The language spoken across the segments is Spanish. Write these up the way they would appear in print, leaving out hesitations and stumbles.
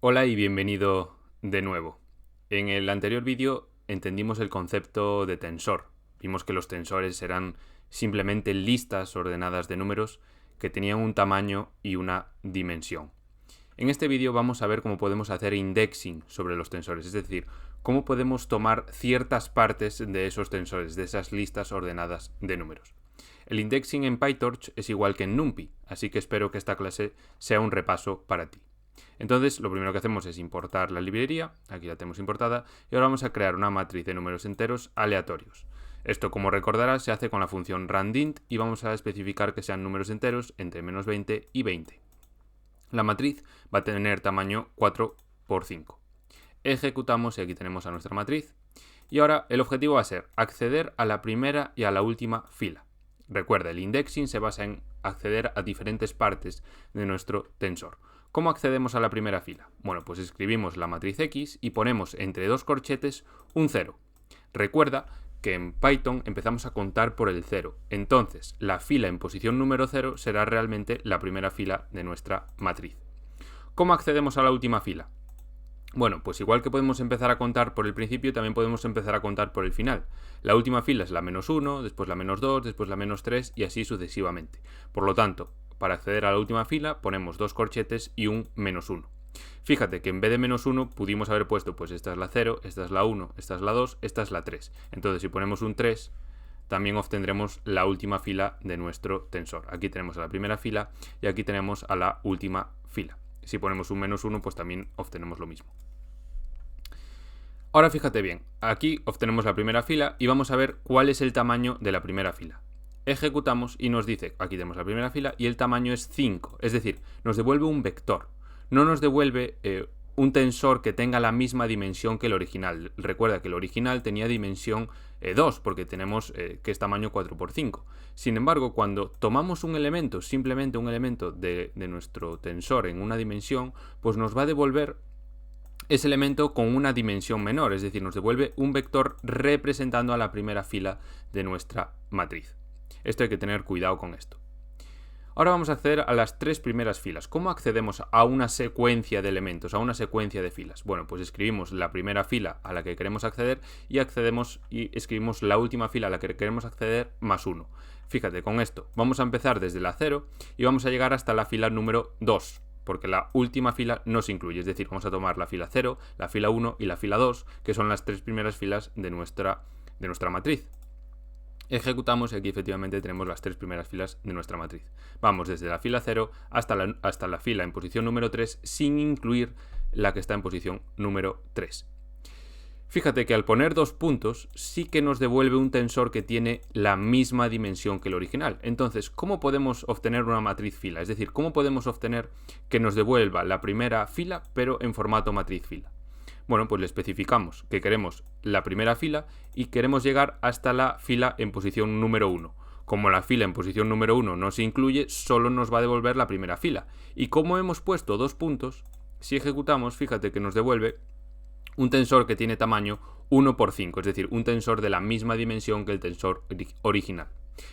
Hola y bienvenido de nuevo. En el anterior vídeo entendimos el concepto de tensor. Vimos que los tensores eran simplemente listas ordenadas de números que tenían un tamaño y una dimensión. En este vídeo vamos a ver cómo podemos hacer indexing sobre los tensores, es decir, cómo podemos tomar ciertas partes de esos tensores, de esas listas ordenadas de números. El indexing en PyTorch es igual que en NumPy, así que espero que esta clase sea un repaso para ti. Entonces, lo primero que hacemos es importar la librería, aquí la tenemos importada, y ahora vamos a crear una matriz de números enteros aleatorios. Esto, como recordarás, se hace con la función randint y vamos a especificar que sean números enteros entre menos 20 y 20. La matriz va a tener tamaño 4 por 5. Ejecutamos y aquí tenemos a nuestra matriz. Y ahora el objetivo va a ser acceder a la primera y a la última fila. Recuerda, el indexing se basa en acceder a diferentes partes de nuestro tensor. ¿Cómo accedemos a la primera fila? Bueno, pues escribimos la matriz X y ponemos entre dos corchetes un 0. Recuerda que en Python empezamos a contar por el 0. Entonces, la fila en posición número 0 será realmente la primera fila de nuestra matriz. ¿Cómo accedemos a la última fila? Bueno, pues igual que podemos empezar a contar por el principio, también podemos empezar a contar por el final. La última fila es la menos 1, después la menos 2, después la menos 3 y así sucesivamente. Por lo tanto, para acceder a la última fila ponemos dos corchetes y un menos 1. Fíjate que en vez de menos 1 pudimos haber puesto pues esta es la 0, esta es la 1, esta es la 2, esta es la 3. Entonces si ponemos un 3, también obtendremos la última fila de nuestro tensor. Aquí tenemos a la primera fila y aquí tenemos a la última fila. Si ponemos un menos 1, pues también obtenemos lo mismo. Ahora fíjate bien, aquí obtenemos la primera fila y vamos a ver cuál es el tamaño de la primera fila. Ejecutamos y nos dice, aquí tenemos la primera fila y el tamaño es 5, es decir, nos devuelve un vector. No nos devuelve un tensor que tenga la misma dimensión que el original. Recuerda que el original tenía dimensión 2 porque tenemos que es tamaño 4 por 5. Sin embargo, cuando tomamos un elemento, simplemente un elemento de nuestro tensor en una dimensión, pues nos va a devolver ese elemento con una dimensión menor, es decir, nos devuelve un vector representando a la primera fila de nuestra matriz. Esto hay que tener cuidado con esto. Ahora vamos a acceder a las tres primeras filas. ¿Cómo accedemos a una secuencia de elementos, a una secuencia de filas? Bueno, pues escribimos la primera fila a la que queremos acceder y accedemos y escribimos la última fila a la que queremos acceder más 1. Fíjate, con esto vamos a empezar desde la 0 y vamos a llegar hasta la fila número 2. Porque la última fila no se incluye, es decir, vamos a tomar la fila 0, la fila 1 y la fila 2, que son las tres primeras filas de nuestra matriz. Ejecutamos y aquí efectivamente tenemos las tres primeras filas de nuestra matriz. Vamos desde la fila 0 hasta la fila en posición número 3 sin incluir la que está en posición número 3. Fíjate que al poner dos puntos sí que nos devuelve un tensor que tiene la misma dimensión que el original. Entonces, ¿cómo podemos obtener una matriz fila? Es decir, ¿cómo podemos obtener que nos devuelva la primera fila pero en formato matriz fila? Bueno, pues le especificamos que queremos la primera fila y queremos llegar hasta la fila en posición número 1. Como la fila en posición número 1 no se incluye, solo nos va a devolver la primera fila. Y como hemos puesto dos puntos, si ejecutamos, fíjate que nos devuelve un tensor que tiene tamaño 1 por 5, es decir, un tensor de la misma dimensión que el tensor original.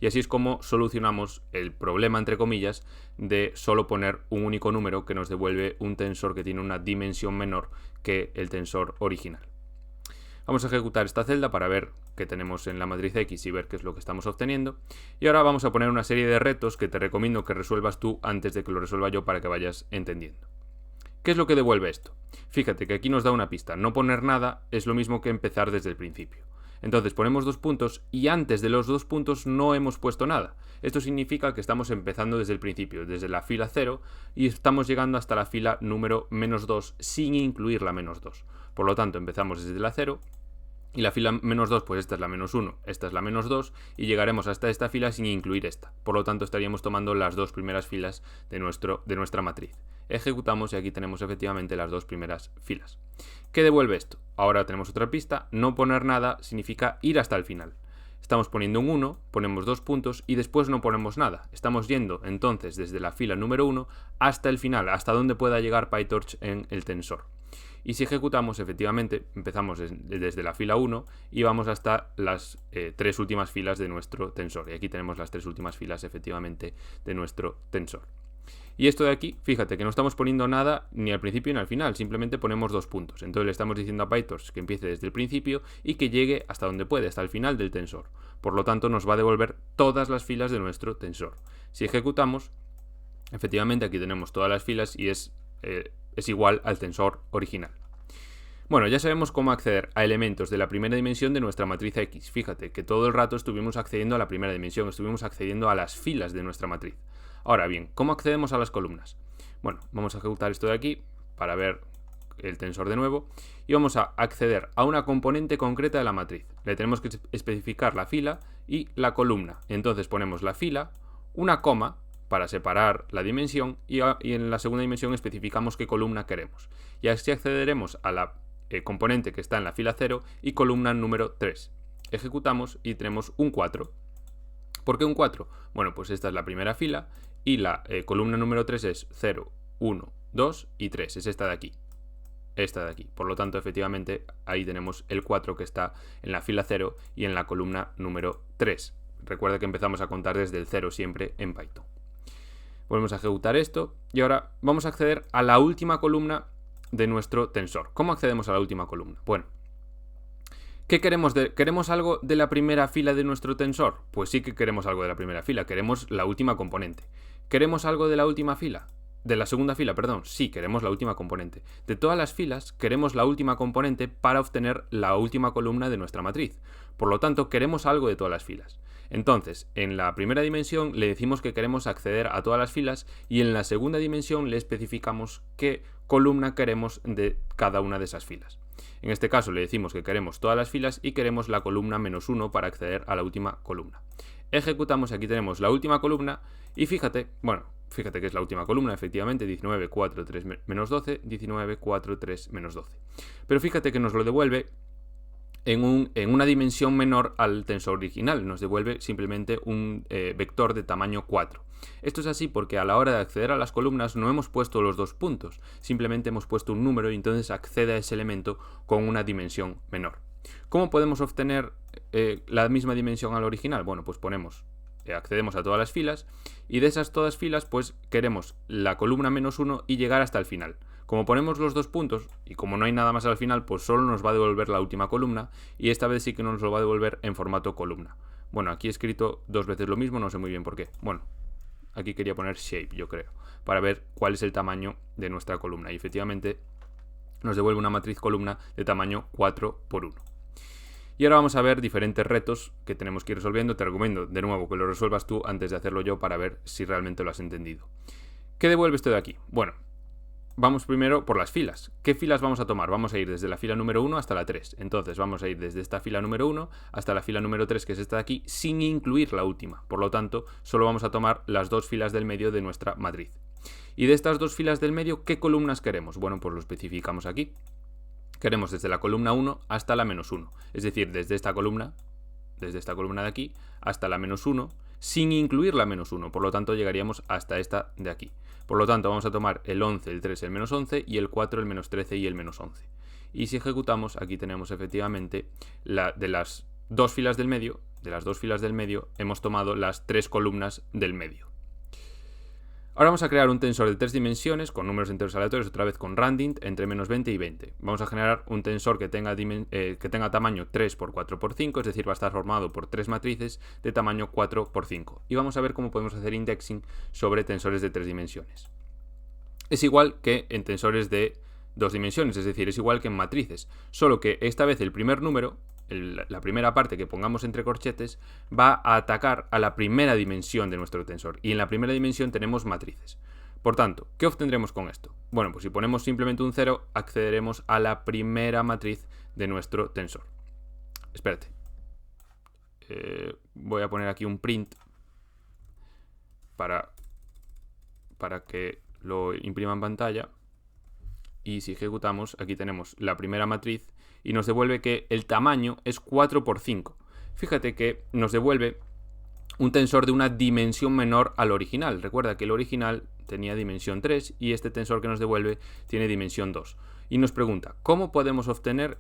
Y así es como solucionamos el problema, entre comillas, de solo poner un único número que nos devuelve un tensor que tiene una dimensión menor que el tensor original. Vamos a ejecutar esta celda para ver qué tenemos en la matriz X y ver qué es lo que estamos obteniendo. Y ahora vamos a poner una serie de retos que te recomiendo que resuelvas tú antes de que lo resuelva yo para que vayas entendiendo. ¿Qué es lo que devuelve esto? Fíjate que aquí nos da una pista. No poner nada es lo mismo que empezar desde el principio. Entonces ponemos dos puntos y antes de los dos puntos no hemos puesto nada. Esto significa que estamos empezando desde el principio, desde la fila 0 y estamos llegando hasta la fila número menos 2 sin incluir la menos 2. Por lo tanto, empezamos desde la 0 y la fila menos 2, pues esta es la menos 1, esta es la menos 2 y llegaremos hasta esta fila sin incluir esta. Por lo tanto, estaríamos tomando las dos primeras filas de nuestra matriz. Ejecutamos y aquí tenemos efectivamente las dos primeras filas. ¿Qué devuelve esto? Ahora tenemos otra pista. No poner nada significa ir hasta el final. Estamos poniendo un 1, ponemos dos puntos y después no ponemos nada. Estamos yendo entonces desde la fila número 1 hasta el final, hasta donde pueda llegar PyTorch en el tensor. Y si ejecutamos, efectivamente, empezamos desde la fila 1 y vamos hasta las tres últimas filas de nuestro tensor. Y aquí tenemos las tres últimas filas, efectivamente, de nuestro tensor. Y esto de aquí, fíjate que no estamos poniendo nada ni al principio ni al final, simplemente ponemos 2 puntos. Entonces le estamos diciendo a PyTorch que empiece desde el principio y que llegue hasta donde puede, hasta el final del tensor. Por lo tanto, nos va a devolver todas las filas de nuestro tensor. Si ejecutamos, efectivamente aquí tenemos todas las filas y es igual al tensor original. Bueno, ya sabemos cómo acceder a elementos de la primera dimensión de nuestra matriz X. Fíjate que todo el rato estuvimos accediendo a la primera dimensión, estuvimos accediendo a las filas de nuestra matriz. Ahora bien, ¿cómo accedemos a las columnas? Bueno, vamos a ejecutar esto de aquí para ver el tensor de nuevo y vamos a acceder a una componente concreta de la matriz. Le tenemos que especificar la fila y la columna. Entonces ponemos la fila, una coma para separar la dimensión y en la segunda dimensión especificamos qué columna queremos. Y así accederemos a la componente que está en la fila 0 y columna número 3. Ejecutamos y tenemos un 4. ¿Por qué un 4? Bueno, pues esta es la primera fila y la columna número 3 es 0, 1, 2 y 3. Es esta de aquí. Esta de aquí. Por lo tanto, efectivamente, ahí tenemos el 4 que está en la fila 0 y en la columna número 3. Recuerda que empezamos a contar desde el 0 siempre en Python. Volvemos a ejecutar esto y ahora vamos a acceder a la última columna de nuestro tensor. ¿Cómo accedemos a la última columna? Bueno, ¿qué queremos? ¿Queremos algo de la primera fila de nuestro tensor? Pues sí que queremos algo de la primera fila, queremos la última componente. ¿Queremos algo de la última fila? De la segunda fila, perdón. Sí, queremos la última componente. De todas las filas, queremos la última componente para obtener la última columna de nuestra matriz. Por lo tanto, queremos algo de todas las filas. Entonces, en la primera dimensión le decimos que queremos acceder a todas las filas y en la segunda dimensión le especificamos qué columna queremos de cada una de esas filas. En este caso le decimos que queremos todas las filas y queremos la columna -1 para acceder a la última columna. Ejecutamos, aquí tenemos la última columna y fíjate que es la última columna, efectivamente, 19, 4, 3, menos 12, 19, 4, 3, menos 12. Pero fíjate que nos lo devuelve en una dimensión menor al tensor original, nos devuelve simplemente un vector de tamaño 4. Esto es así porque a la hora de acceder a las columnas no hemos puesto los 2 puntos, simplemente hemos puesto un número y entonces accede a ese elemento con una dimensión menor. ¿Cómo podemos obtener la misma dimensión al original? Bueno, pues accedemos a todas las filas y de esas todas filas pues queremos la columna -1 y llegar hasta el final. Como ponemos los 2 puntos y como no hay nada más al final, pues solo nos va a devolver la última columna y esta vez sí que nos lo va a devolver en formato columna. Bueno, aquí he escrito 2 veces lo mismo, no sé muy bien por qué. Bueno, aquí quería poner shape, yo creo, para ver cuál es el tamaño de nuestra columna y efectivamente nos devuelve una matriz columna de tamaño 4×1. Y ahora vamos a ver diferentes retos que tenemos que ir resolviendo. Te recomiendo de nuevo que lo resuelvas tú antes de hacerlo yo para ver si realmente lo has entendido. ¿Qué devuelve esto de aquí? Bueno, vamos primero por las filas. ¿Qué filas vamos a tomar? Vamos a ir desde la fila número 1 hasta la 3. Entonces vamos a ir desde esta fila número 1 hasta la fila número 3, que es esta de aquí, sin incluir la última. Por lo tanto, solo vamos a tomar las 2 filas del medio de nuestra matriz. Y de estas 2 filas del medio, ¿qué columnas queremos? Bueno, pues lo especificamos aquí. Queremos desde la columna 1 hasta la -1. Es decir, desde esta columna de aquí hasta la -1, sin incluir la -1. Por lo tanto, llegaríamos hasta esta de aquí. Por lo tanto, vamos a tomar el 11, el 3, el -11 y el 4, el -13 y el -11. Y si ejecutamos, aquí tenemos efectivamente de las 2 filas del medio, hemos tomado las 3 columnas del medio. Ahora vamos a crear un tensor de 3 dimensiones con números enteros aleatorios, otra vez con randint, entre -20 y 20. Vamos a generar un tensor que tenga tamaño 3×4×5, es decir, va a estar formado por 3 matrices de tamaño 4×5. Y vamos a ver cómo podemos hacer indexing sobre tensores de 3 dimensiones. Es igual que en tensores de 2 dimensiones, es decir, es igual que en matrices, solo que esta vez el primer número, la primera parte que pongamos entre corchetes, va a atacar a la primera dimensión de nuestro tensor y en la primera dimensión tenemos matrices. Por tanto, ¿qué obtendremos con esto? Bueno, pues si ponemos simplemente un 0, accederemos a la primera matriz de nuestro tensor. Espérate. Voy a poner aquí un print para que lo imprima en pantalla. Y si ejecutamos, aquí tenemos la primera matriz y nos devuelve que el tamaño es 4×5. Fíjate que nos devuelve un tensor de una dimensión menor al original. Recuerda que el original tenía dimensión 3 y este tensor que nos devuelve tiene dimensión 2. Y nos pregunta, ¿cómo podemos obtener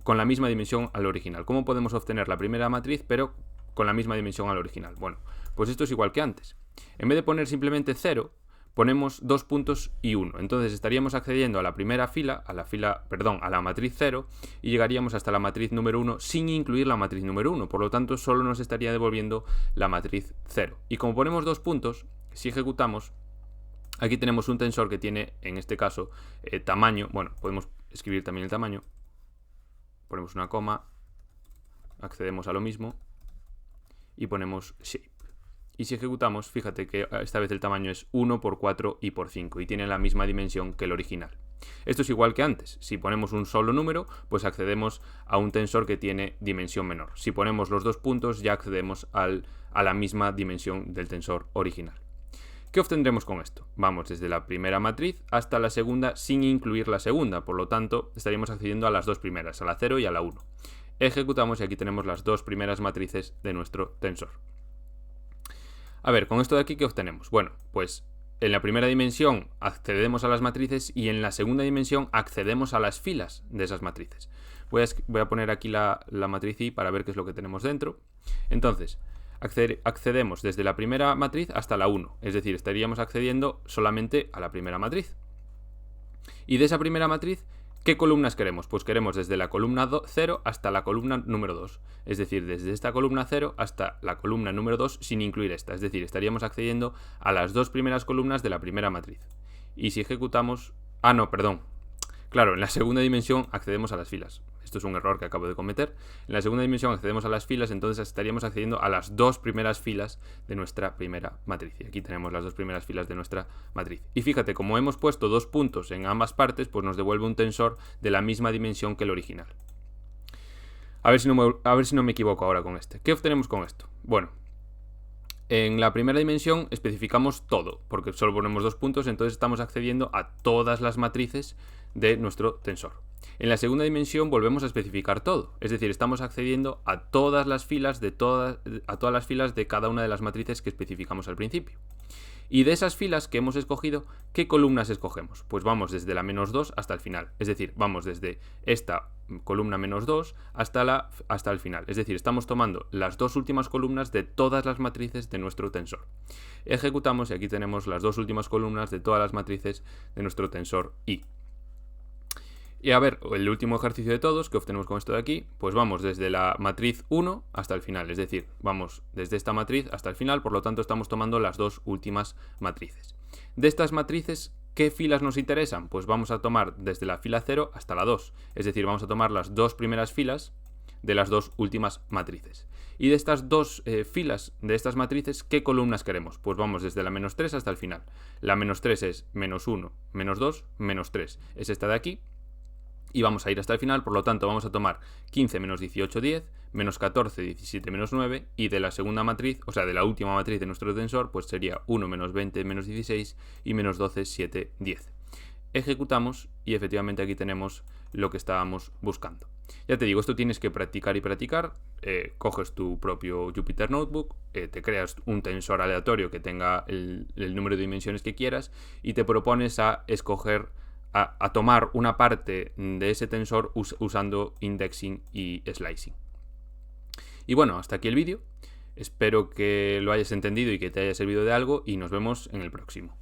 con la misma dimensión al original? ¿Cómo podemos obtener la primera matriz pero con la misma dimensión al original? Bueno, pues esto es igual que antes. En vez de poner simplemente 0, ponemos 2 puntos y 1. Entonces estaríamos accediendo a la primera fila, a la matriz 0, y llegaríamos hasta la matriz número 1 sin incluir la matriz número 1. Por lo tanto, solo nos estaría devolviendo la matriz 0. Y como ponemos 2 puntos, si ejecutamos, aquí tenemos un tensor que tiene, en este caso, tamaño. Bueno, podemos escribir también el tamaño. Ponemos una coma, accedemos a lo mismo y ponemos shape. Y si ejecutamos, fíjate que esta vez el tamaño es 1 por 4 y por 5 y tiene la misma dimensión que el original. Esto es igual que antes. Si ponemos un solo número, pues accedemos a un tensor que tiene dimensión menor. Si ponemos los 2 puntos, ya accedemos a la misma dimensión del tensor original. ¿Qué obtendremos con esto? Vamos desde la primera matriz hasta la segunda sin incluir la segunda, por lo tanto estaríamos accediendo a las dos primeras, a la 0 y a la 1. Ejecutamos y aquí tenemos las dos primeras matrices de nuestro tensor. A ver, con esto de aquí, ¿qué obtenemos? Bueno, pues en la primera dimensión accedemos a las matrices y en la segunda dimensión accedemos a las filas de esas matrices. Voy a poner aquí la matriz Y para ver qué es lo que tenemos dentro. Entonces, accedemos desde la primera matriz hasta la 1, es decir, estaríamos accediendo solamente a la primera matriz. Y de esa primera matriz, ¿qué columnas queremos? Pues queremos desde la columna 0 hasta la columna número 2, es decir, desde esta columna 0 hasta la columna número 2 sin incluir esta, es decir, estaríamos accediendo a las dos primeras columnas de la primera matriz. Y si ejecutamos... Claro, en la segunda dimensión accedemos a las filas. Esto es un error que acabo de cometer. En la segunda dimensión accedemos a las filas, entonces estaríamos accediendo a las dos primeras filas de nuestra primera matriz. Y aquí tenemos las dos primeras filas de nuestra matriz. Y fíjate, como hemos puesto 2 puntos en ambas partes, pues nos devuelve un tensor de la misma dimensión que el original. A ver si no me equivoco ahora con este. ¿Qué obtenemos con esto? Bueno, en la primera dimensión especificamos todo, porque solo ponemos 2 puntos, entonces estamos accediendo a todas las matrices de nuestro tensor. En la segunda dimensión volvemos a especificar todo, es decir, estamos accediendo a todas las filas de todas las filas de cada una de las matrices que especificamos al principio. Y de esas filas que hemos escogido, ¿qué columnas escogemos? Pues vamos desde la -2 hasta el final, es decir, vamos desde esta columna -2 hasta el final, es decir, estamos tomando las dos últimas columnas de todas las matrices de nuestro tensor. Ejecutamos y aquí tenemos las dos últimas columnas de todas las matrices de nuestro tensor Y. Y a ver, el último ejercicio de todos que obtenemos con esto de aquí, pues vamos desde la matriz 1 hasta el final, es decir, vamos desde esta matriz hasta el final, por lo tanto estamos tomando las dos últimas matrices. De estas matrices, ¿qué filas nos interesan? Pues vamos a tomar desde la fila 0 hasta la 2, es decir, vamos a tomar las dos primeras filas de las dos últimas matrices. Y de estas dos filas de estas matrices, ¿qué columnas queremos? Pues vamos desde la -3 hasta el final. La -3 es -1, -2, -3, es esta de aquí. Y vamos a ir hasta el final, por lo tanto vamos a tomar 15 menos 18, 10, menos 14, 17, menos 9, y de la segunda matriz, o sea, de la última matriz de nuestro tensor, pues sería 1 menos 20, menos 16, y menos 12, 7, 10. Ejecutamos y efectivamente aquí tenemos lo que estábamos buscando. Ya te digo, esto tienes que practicar y practicar. Coges tu propio Jupyter Notebook, te creas un tensor aleatorio que tenga el número de dimensiones que quieras y te propones a escoger a tomar una parte de ese tensor usando indexing y slicing. Y bueno, hasta aquí el vídeo. Espero que lo hayas entendido y que te haya servido de algo y nos vemos en el próximo.